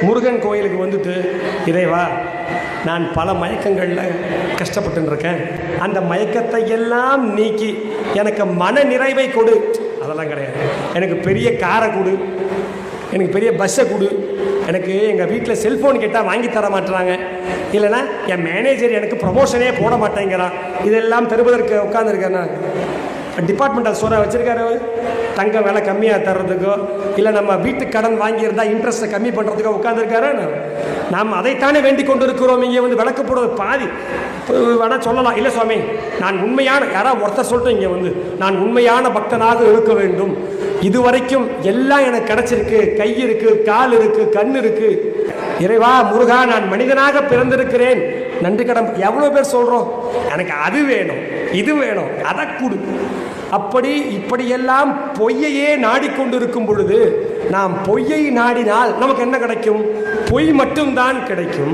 முருகன் கோயிலுக்கு வந்துட்டு, இறைவா நான் பல மயக்கங்களில் கஷ்டப்பட்டு இருக்கேன், அந்த மயக்கத்தை எல்லாம் நீக்கி எனக்கு மன நிறைவை கொடு. அதெல்லாம் கிடையாது. எனக்கு பெரிய காரை கொடு, எனக்கு பெரிய பஸ்ஸை கொடு, எனக்கு எங்கள் வீட்டில் செல்ஃபோன் கேட்டால் வாங்கி தர மாட்டுறாங்க, இல்லைன்னா என் மேனேஜர் எனக்கு ப்ரமோஷனே போட மாட்டேங்கிறான், இதெல்லாம் தருவதற்கு உட்காந்துருக்கேன்னா டிபார்ட்மெண்டல் ஸ்டோரை வச்சுருக்காரு. தங்க விலை கம்மியாக தர்றதுக்கோ இல்லை நம்ம வீட்டுக்கு கடன் வாங்கியிருந்தால் இன்ட்ரெஸ்ட்டை கம்மி பண்ணுறதுக்கோ உட்காந்துருக்காரு. நாம் அதைத்தானே வேண்டிக் கொண்டு இருக்கிறோம். இங்கே வந்து விளக்கு போடுறது பாதி வேணால் சொல்லலாம். இல்லை சுவாமி, நான் உண்மையான யாராவது ஒருத்தர் சொல்லிட்டு இங்கே வந்து நான் உண்மையான பக்தனாக இருக்க வேண்டும், இதுவரைக்கும் எல்லாம் எனக்கு கிடச்சிருக்கு, கை இருக்குது, கால் இருக்குது, கண் இருக்குது, இறைவா முருகா நான் மனிதனாக பிறந்திருக்கிறேன், நன்றி கடன் எவ்வளோ பேர் சொல்கிறோம். எனக்கு அது வேணும், இது வேணும், அதை கொடு. அப்படி இப்படியெல்லாம் பொய்யையே நாடிக்கொண்டிருக்கும் பொழுது நாம் பொய்யை நாடினால் நமக்கு என்ன கிடைக்கும்? பொய் மட்டும்தான் கிடைக்கும்.